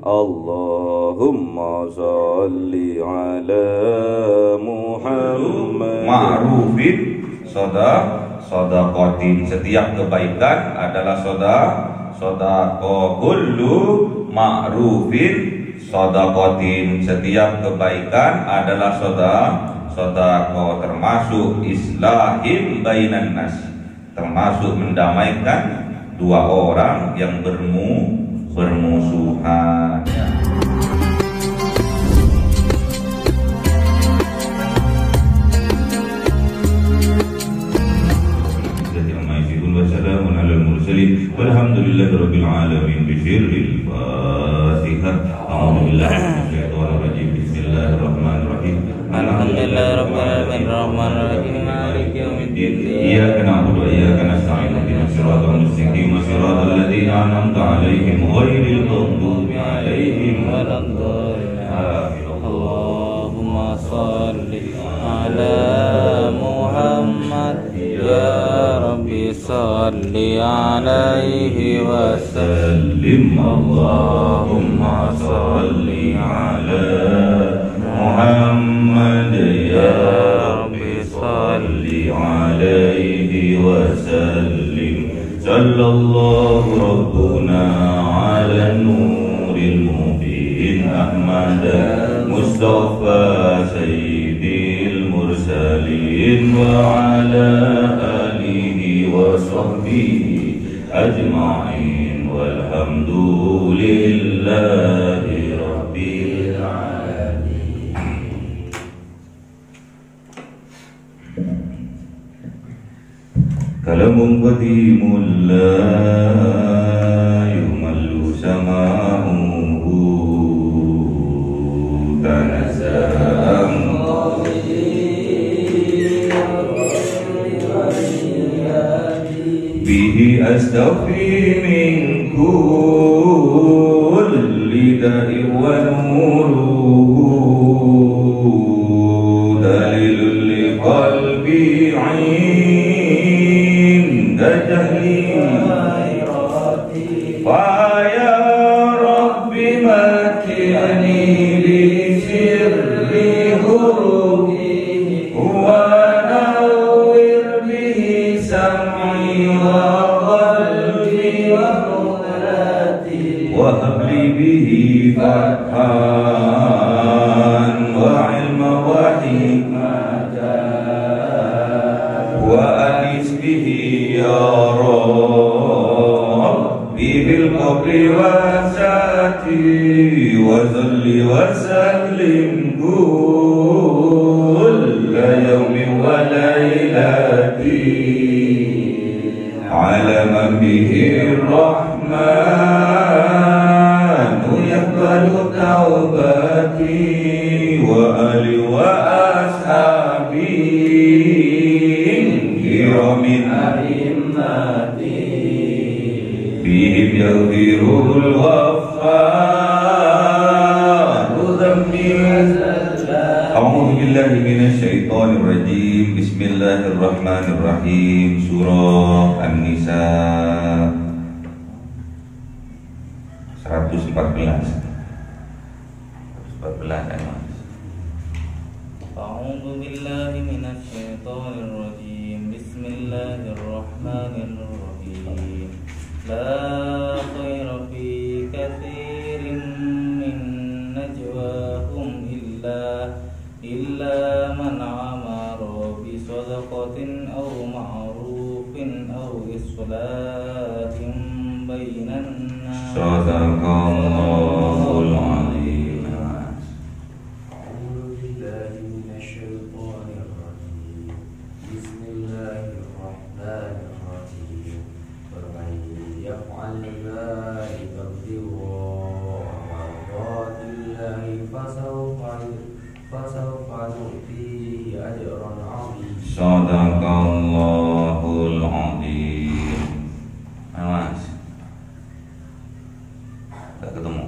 Allahumma sholli ala Muhammad. Ma'rufin sodakotin, setiap kebaikan adalah sodako. Kullu ma'rufin sodakotin, setiap kebaikan adalah sodako, termasuk islahim bainan nas, termasuk mendamaikan dua orang yang bermusuhan. Wassalamun ala al-mursalin walhamdulillahi rabbil alamin. Bisirril Fatihah. A'udzu billahi minasyaitonir rajim. Bismillahirrahmanirrahim. Alhamdulillahi rabbil alamin arrahmanir rahim maliki yaumiddin. Iyyaka na'budu wa iyyaka nasta'in. Ihdinas siratal mustaqim, siratal ladzina an'amta 'alaihim ghairil maghdubi 'alaihim waladdallin. Allahumma shalli ala Muhammad ya Rabbi salli alaihi wa sallim. Allahumma shalli ala Muhammad ya Rabbi salli alaihi wa sallim. Sallallahu rabbuna ala nuril mubin Ahmad Mustafa sayyidil mursalin wa ala alihi wa sahbihi ajma'in walhamdulillahi rabbil alamin. Kalamun qadimun la yumallu sama'uhu tanazzam bihi astaghfi min kulli da'i wa nuruhu dalilul li qalbi 'inda jahli fa ya rabbi makini li sirri hurufi wa nawwir bihi sam'i wa qalbi wa habli bihi fathan wa ilma wa hikmatan wa anis bihi ya rabbi bil qabri wa sati wa zalli wa sallim kulla yawmin wa laylati ala man bihi rahman yaqbalu tawbati wa ali wa ashabi kiramin a'immati bihim yaghfirul ghaffar dhanbi. A'udzu billahi minasy syaithanir rajim. Bismillahirrahmanirrahim. Surah An-Nisa 114 A'udzu billahi minasy syaithanir rajim. Bismillahirrahmanirrahim. La khaira fi katsirin min najwahum illa man amara bi sadaqatin aw ma'rufin aw islahin bainan nas. Sadaqallahul azim. A'udzu billahi minasy syaithanir rajim. Bismillahirrahmanirrahim. Faman yaf'al dzalika ibtigha'a fasawfa nu'tihi ajran 'azima. Sadaqallahul azim. Mas, gak ketemu.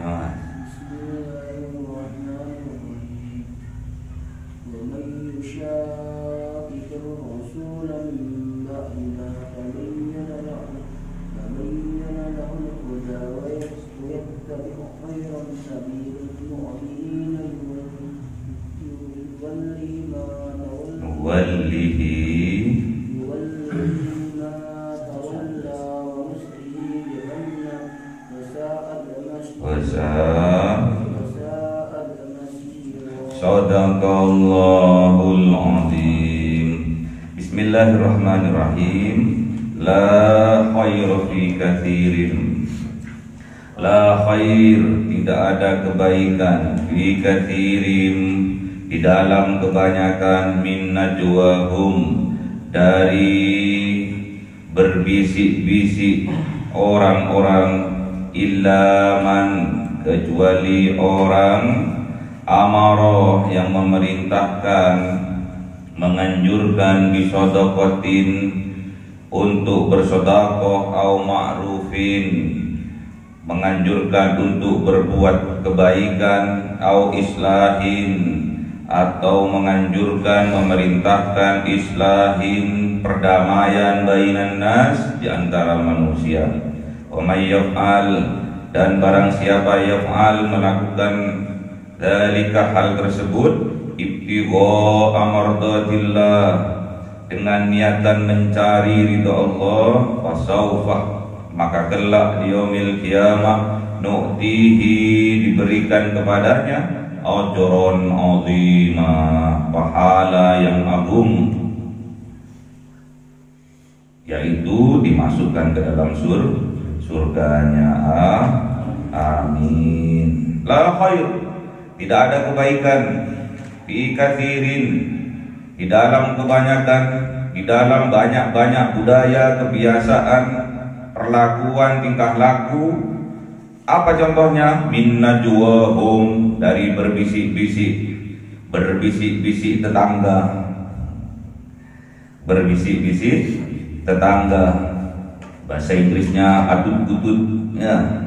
Mas. Bismillahirrahmanirrahim. Wa man yushaqiqir rasula min ba'di ma tabayyana lahu al-huda wa خيرا سبيل المؤمنين يولي ما Wallihi ما تولى ونصره جهنم وساءت مصيرا. Sadaqallahul azim. Bismillahirrahmanirrahim. La khaira fi katsirin. La khair, tidak ada kebaikan fi katsirin, di dalam kebanyakan min najwahum, dari berbisik-bisik orang-orang, illa man, kecuali orang amaro yang memerintahkan, menganjurkan bisodokotin, untuk bersodakoh, au ma'rufin, menganjurkan untuk berbuat kebaikan, au islahin, atau menganjurkan, memerintahkan islahin, perdamaian bainan nas, di antara manusia. Wa may yaf'al, dan barang siapa yaf'al, melakukan dzalika, hal tersebut, ibtigha amardatillah, dengan niatan mencari ridha Allah, fasaufa, maka kelak di yaumil qiyamah, nu'tihi, diberikan kepadanya ajron azima, pahala yang agung, yaitu dimasukkan ke dalam surganya. Amin. La khair, tidak ada kebaikan fi katsirin, di dalam kebanyakan, di dalam banyak-banyak budaya, kebiasaan, perlakuan, tingkah laku. Apa contohnya? Min najwahum, dari berbisik-bisik tetangga, berbisik-bisik tetangga. Bahasa Inggrisnya atut-utut, ya.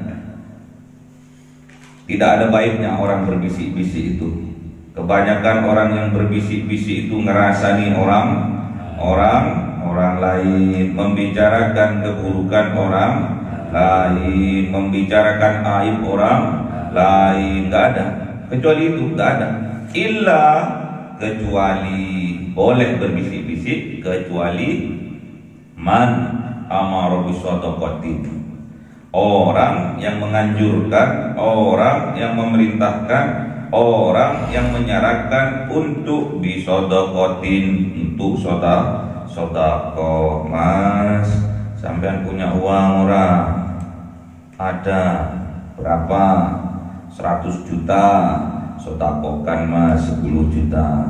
Tidak ada baiknya orang berbisik-bisik itu. Kebanyakan orang yang berbisik-bisik itu ngerasani orang lain, membicarakan keburukan orang lain, membicarakan aib orang lain. Nggak ada, kecuali itu, nggak ada. Illa, kecuali, boleh berbisik-bisik, kecuali man amara bisadaqatin, orang yang menganjurkan, orang yang memerintahkan, orang yang menyarankan untuk bisodakotin, untuk sodako. Mas, sampean punya uang orang, ada berapa? 100 juta, sodakokan mas 10 juta.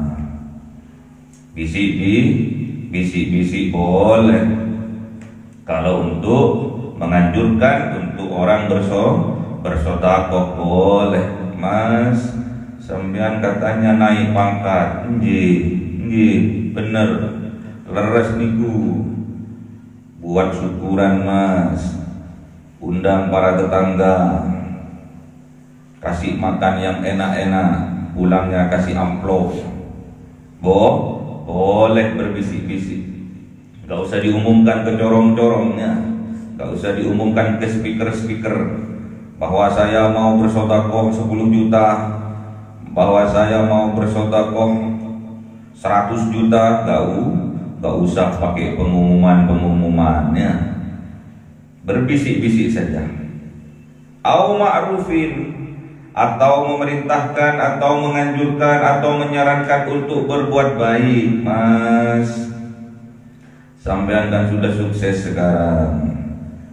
Bisik-bisik boleh. Kalau untuk menganjurkan, untuk orang bersodakoh boleh. Mas, sampean katanya naik pangkat, nggih, bener, leres niku. Buat syukuran mas, undang para tetangga, kasih makan yang enak-enak, pulangnya kasih amplop. Boleh berbisik-bisik, gak usah diumumkan ke corong-corongnya, gak usah diumumkan ke speaker-speaker bahwa saya mau bersodakoh 10 juta, bahwa saya mau bersodakoh 100 juta, gak usah pakai pengumumannya. Berbisik-bisik saja. Au ma'rufin, atau memerintahkan, atau menganjurkan, atau menyarankan untuk berbuat baik. Mas, sampean kan sudah sukses sekarang,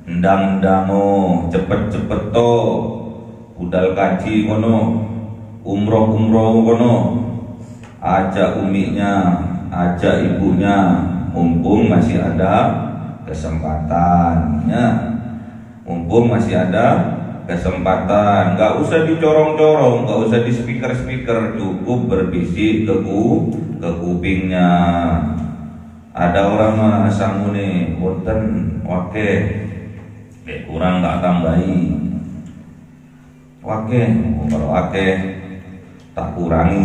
ndang-ndango, cepet-cepet to, budal kaji kono, umroh kono, ajak uminya, ajak ibunya, mumpung masih ada kesempatannya, mumpung masih ada kesempatan. Gak usah dicorong-corong, gak usah di speaker-speaker, cukup berbisik ke kupingnya. Ada orang mah sangune boten wake, kurang gak tambahi. Wake, kalau wake tak kurangi.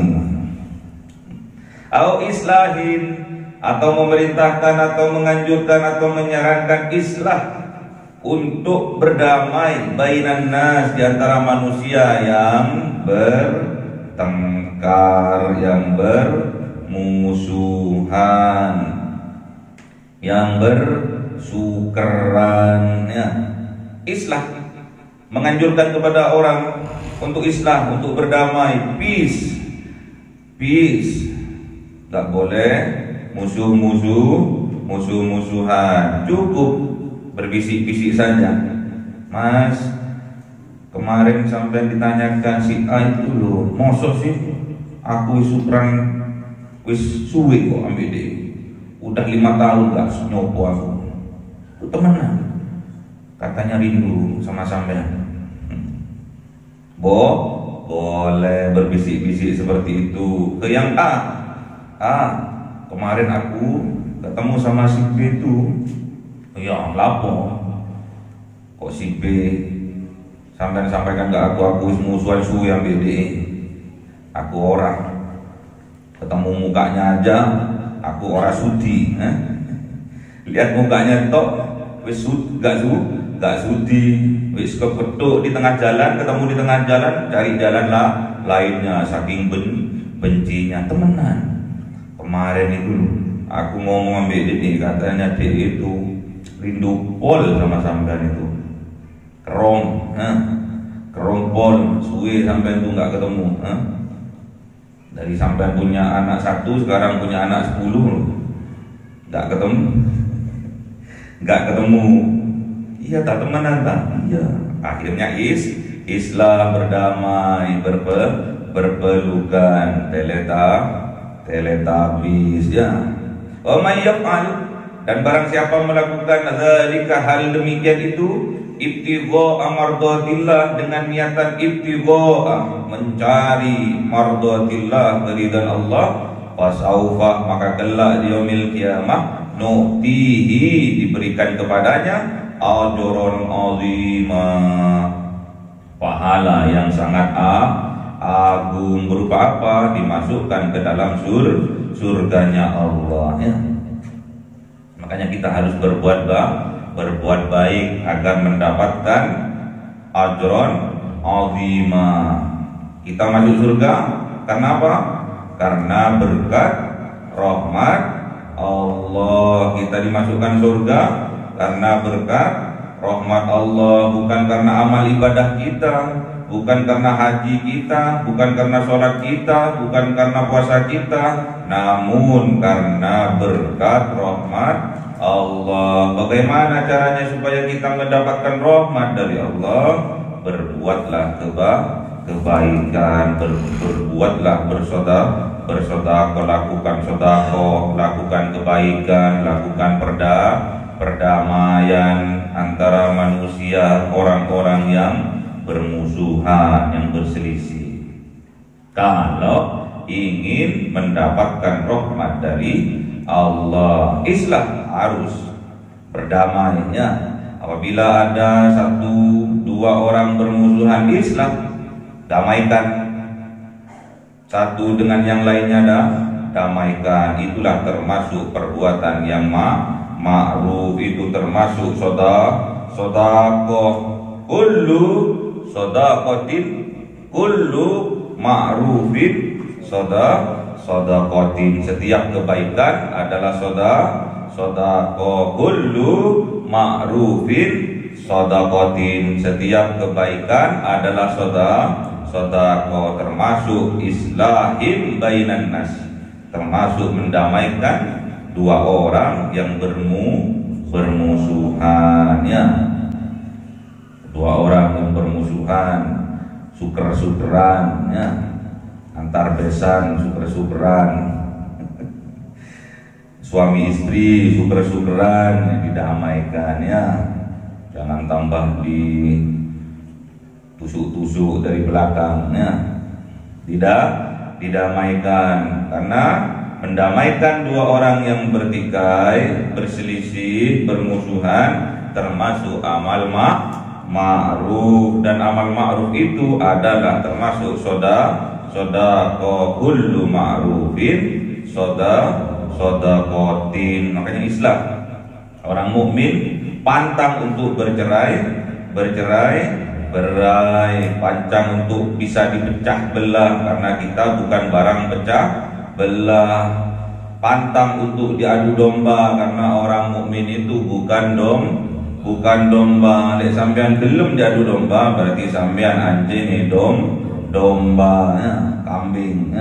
Au islahin, atau memerintahkan, atau menganjurkan, atau menyarankan islah, untuk berdamai bainan nas, di antara manusia yang bertengkar, yang bermusuhan, yang bersukeran, ya. Islah menganjurkan kepada orang untuk islah, untuk berdamai, peace. Tak boleh musuh-musuhan. Cukup berbisik-bisik saja. Mas, kemarin sampai ditanyakan si A itu loh, mosok sih aku syukran wis suwe kok ambil dia. Udah 5 tahun gak nyopo aku. Itu temenan. Katanya rindu sama sampean. Boleh berbisik-bisik seperti itu. Ke yang A, kemarin aku ketemu sama si B itu. Ya, lapo. Kok si B sampai sampaikan ke aku musuhan suwe yang BDE. Aku orang ketemu mukanya aja, aku orang sudi. Lihat mukanya tok, wis gak sudi, wis kepetuk di tengah jalan, ketemu di tengah jalan, cari jalan lah lainnya, saking bencinya. Temenan. Kemarin itu aku ngomong sama dia, katanya dia itu rindu pol sama sampean itu. Kerong pol, suwe sampean itu nggak ketemu. Dari sampean punya anak 1, sekarang punya anak 10, nggak ketemu. Iya tak temenan tak? Iya. Akhirnya Islam berdamai, berpelukan, teletabis, ya. Wa may yaf'al, dan barang siapa melakukan zalika, hal demikian itu, ibtigha mardatillah, dengan niatan ibtigha, mencari mardatillah, ridha Allah, fasaufa, maka kelak di yaumil kiamah, nu'tihi, diberikan kepadanya ajron azima, pahala yang sangat agung. Berupa apa? Dimasukkan ke dalam surganya Allah, ya. Makanya kita harus berbuat baik agar mendapatkan ajron azima. Kita masuk surga karena apa? Karena berkat rahmat Allah. Kita dimasukkan surga karena berkat rahmat Allah, bukan karena amal ibadah kita, bukan karena haji kita, bukan karena sholat kita, bukan karena puasa kita, namun karena berkat rahmat Allah. Bagaimana caranya supaya kita mendapatkan rahmat dari Allah? Berbuatlah kebaikan, berbuatlah bersedekah, lakukan sedekah, lakukan kebaikan, lakukan perdamaian antara manusia, orang-orang yang bermusuhan, yang berselisih. Kalau ingin mendapatkan rahmat dari Allah, islah harus berdamainya. Apabila ada 1-2 orang bermusuhan, islah, damaikan. Satu dengan yang lainnya damaikan. Itulah termasuk perbuatan yang ma'ruf, itu termasuk sedekah. Kullu sedaqatin, kullu ma'rufin sedaqatin. Setiap kebaikan adalah sedekah. Kullu ma'rufin sedaqatin. Setiap kebaikan adalah sedekah, termasuk islahim bainan nas, termasuk mendamaikan 2 orang yang bermusuhan, ya. 2 orang yang bermusuhan, suker-sukeran, ya. Antar besan, suker-sukeran. Suami istri suker-sukeran, didamaikan, ya. Jangan tambah tusuk-tusuk dari belakangnya. Didamaikan, karena mendamaikan 2 orang yang bertikai, berselisih, bermusuhan, termasuk amal ma'ruf. Dan amal ma'ruf itu adalah termasuk sedekah. Kullu ma'rufin sedaqatin. Makanya Islam, orang mukmin pantang untuk berai, pancang untuk bisa dipecah belah karena kita bukan barang pecah belah, pantang untuk diadu domba karena orang mukmin itu bukan domba. Lek sampean belum diadu domba berarti sampean anjing domba, kambing.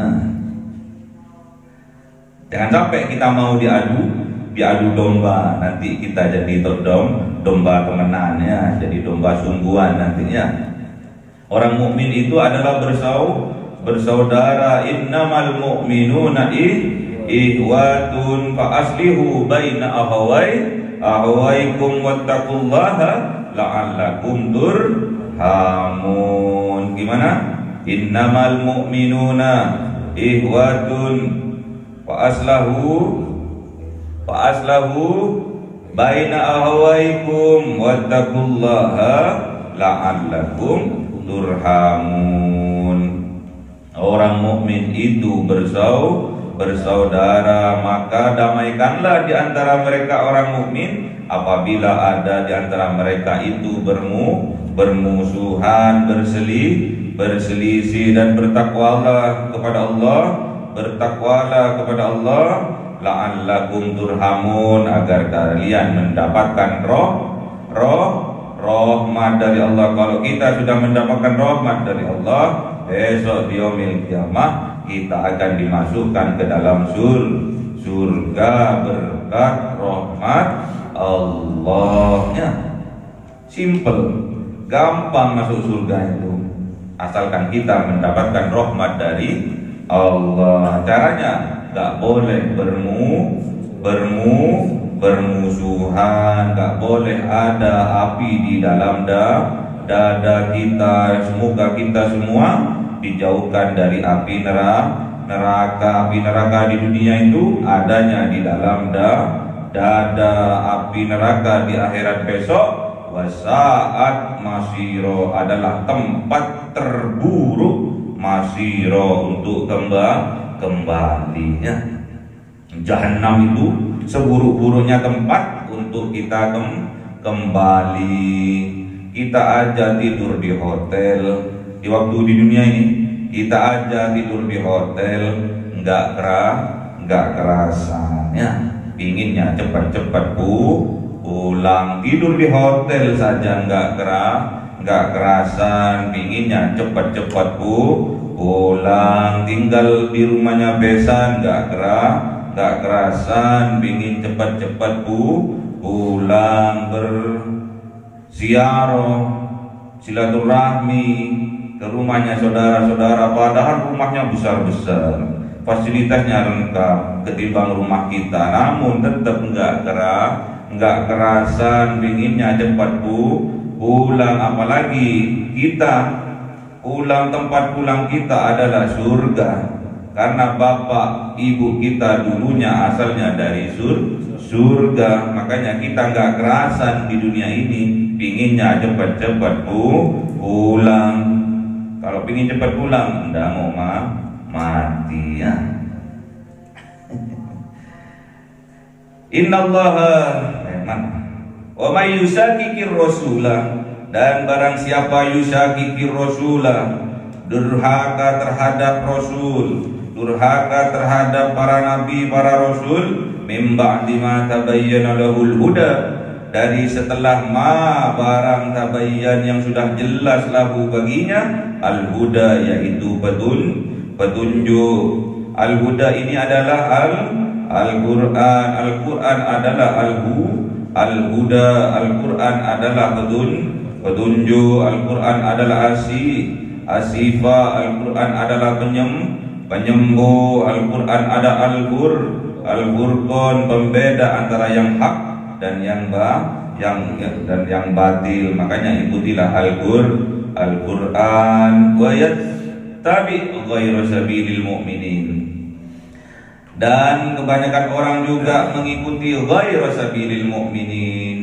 Jangan sampai kita mau diadu domba, nanti kita jadi domba temenan ya, jadi domba sungguhan nantinya. Orang mukmin itu adalah bersaudara. Innamal mu'minuna ihwatun fa aslihu baina ahwaikum wattaqullaha la'allakum turhamun. Gimana? Innamal mu'minuna ihwatun fa aslahu baina ahwaikum wattaqullaha la'allakum turhamun. Orang mukmin itu bersaudara, maka damaikanlah di antara mereka orang mukmin apabila ada di antara mereka itu bermusuhan, berselisih, dan bertakwalah kepada Allah, la'allakum turhamun, agar kalian mendapatkan rahmat dari Allah. Kalau kita sudah mendapatkan rahmat dari Allah, besok di yaumil kiamah kita akan dimasukkan ke dalam surga berkat rahmat Allahnya. Simple, gampang masuk surga itu, asalkan kita mendapatkan rahmat dari Allah. Caranya gak boleh bermusuhan, gak boleh ada api di dalam dada kita. Semoga kita semua dijauhkan dari api neraka. Api neraka di dunia itu adanya di dalam dada. Api neraka di akhirat besok, wasaat masiro, adalah tempat terburuk, masiro untuk kembalinya. Jahannam itu seburuk-buruknya tempat untuk kita kembali. Kita aja tidur di hotel di waktu di dunia ini, kita aja tidur di hotel nggak kerasa ya, pinginnya cepat-cepat pulang. Tidur di hotel saja nggak kerasan, pinginnya cepat-cepat pulang. Tinggal di rumahnya besan nggak kerasan, pingin cepat-cepat pulang. Berziarah, silaturahmi ke rumahnya saudara-saudara, padahal rumahnya besar-besar, fasilitasnya lengkap ketimbang rumah kita, namun tetap nggak kerasan, pinginnya cepat pulang. Apalagi kita tempat pulang kita adalah surga, karena bapak ibu kita dulunya asalnya dari surga. Makanya kita nggak kerasan di dunia ini, pinginnya cepat-cepat pulang. Kalau pingin cepat pulang, ndak mau mati ya. Innallaha wa may yusakikir rasulah, dan barang siapa yusakikir rasulah, durhaka terhadap rasul, durhaka terhadap para nabi, para rasul, mim ba'di ma tabayyana lahul huda, dari setelah barang tabayyan yang sudah jelas lahu baginya al-huda, yaitu petunjuk. Al-huda ini adalah Al-Quran. Al-Quran adalah al-huda. Al-Quran adalah petunjuk. Al-Quran adalah asifah. Al-Quran adalah penyembuh. Al-Quran ada al-furqan, pembeda antara yang hak dan yang batil. Makanya ikutilah Al-Quran wa yattabi ghayra sabilil mu'minin. Dan kebanyakan orang juga mengikuti ghayra sabilil mu'minin,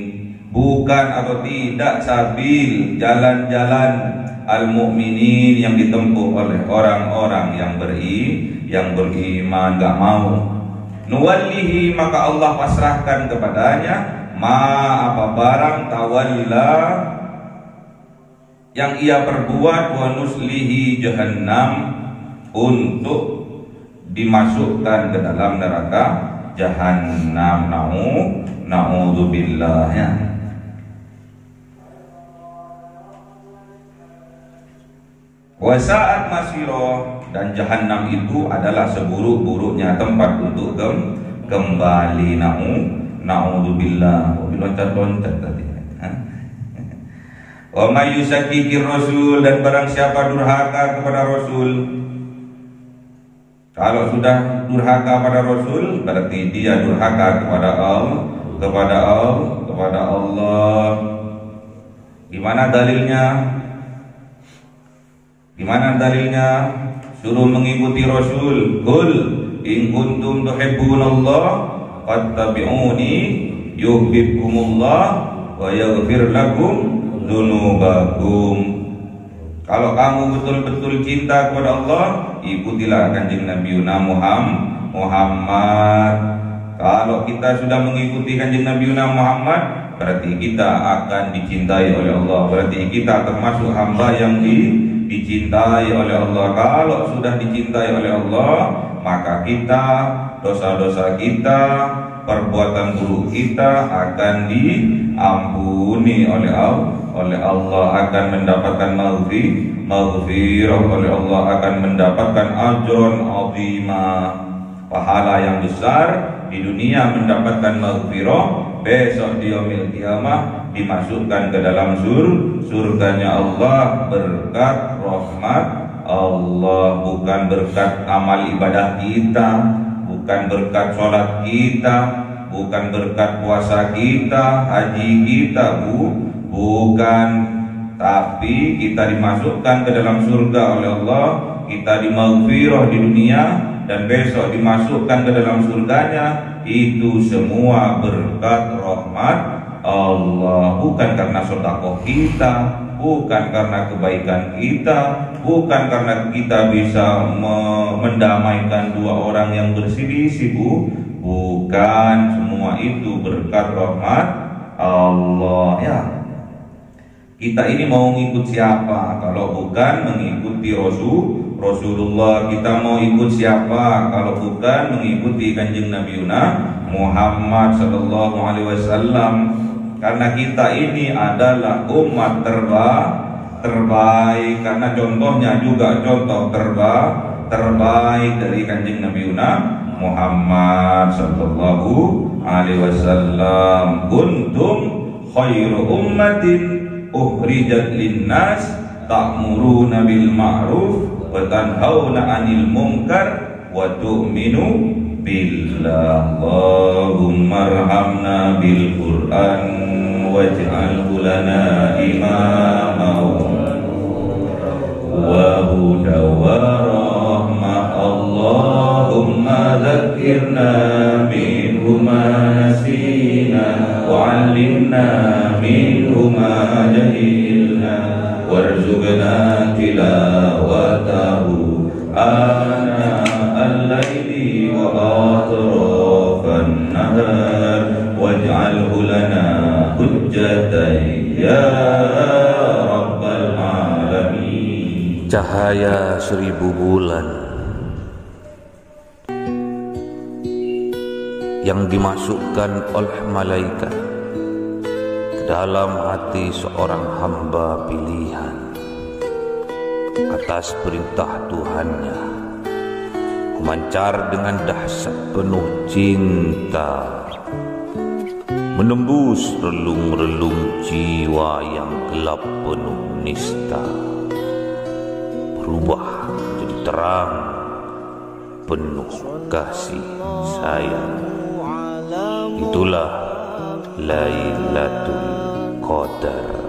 bukan atau tidak sabil, jalan-jalan al-mu'minin yang ditempuh oleh orang-orang yang beriman. Gak mau, nuwallihi, maka Allah pasrahkan kepadanya ma apa barang tawalla yang ia perbuat, wa nuslihi jahannam, untuk dimasukkan ke dalam neraka jahannam. Na'udzubillah ya. Wa sa'at masiro, dan jahannam itu adalah seburuk-buruknya tempat untuk kembali. Na'udzubillah. Loncat-loncat tadi. Wa may yusakkikir rasul, dan barang siapa durhaka kepada rasul. Kalau sudah durhaka pada rasul, berarti dia durhaka kepada Allah. Gimana dalilnya? Suruh mengikuti rasul. Qul in kuntum tuhibbunallah fattabi'uni yuhibbukumullah wa yaghfir lakum dzunubakum. Kalau kamu betul-betul cinta kepada Allah, ikutilah kanjeng Nabi Muhammad. Kalau kita sudah mengikuti kanjeng Nabi Muhammad, berarti kita akan dicintai oleh Allah. Berarti kita termasuk hamba yang dicintai oleh Allah. Kalau sudah dicintai oleh Allah, maka kita, dosa-dosa kita, perbuatan buruk kita akan diampuni oleh Allah, akan mendapatkan maghfirah oleh Allah, akan mendapatkan ajron azimah, pahala yang besar di dunia, mendapatkan maghfirah, besok di yaumil qiyamah dimasukkan ke dalam surganya Allah berkat rahmat Allah, bukan berkat amal ibadah kita, bukan berkat sholat kita, bukan berkat puasa kita, haji kita, bukan. Tapi kita dimasukkan ke dalam surga oleh Allah, kita dimaghfirah di dunia, dan besok dimasukkan ke dalam surganya. Itu semua berkat rahmat Allah, bukan karena sedekah kita, bukan karena kebaikan kita, bukan karena kita bisa mendamaikan dua orang yang berselisih, bukan. Semua itu berkat rahmat Allah ya. Kita ini mau ngikut siapa kalau bukan mengikuti Rasulullah? Kita mau ikut siapa kalau bukan mengikuti kanjeng Nabi Muhammad sallallahu alaihi wasallam? Karena kita ini adalah umat terbaik, karena contohnya juga contoh terbaik dari kanjeng Nabi Muhammad sallallahu alaihi wasallam. Kuntum khairu ummatin ukhrijat linnas ta'muruna bil ma'ruf wa tanhauna 'anil munkar wa tu'minu billah. Allahumma arhamna bil Qur'an waj'alhu lana imama wa huda wa rahmah. Allahumma dzakkirna minhu ma nasina wa 'allimna minhu ma jahilna warzuqna tilawatahu ana al-laili wa atrafan nahar waj'alhu lana hujjatan ya rabbal alamin. Cahaya 1000 bulan yang dimasukkan oleh malaikat ke dalam hati seorang hamba pilihan atas perintah Tuhannya, memancar dengan dahsyat penuh cinta, menembus relung-relung jiwa yang gelap penuh nista, berubah menjadi terang penuh kasih sayang. Itulah Lailatul Qadar.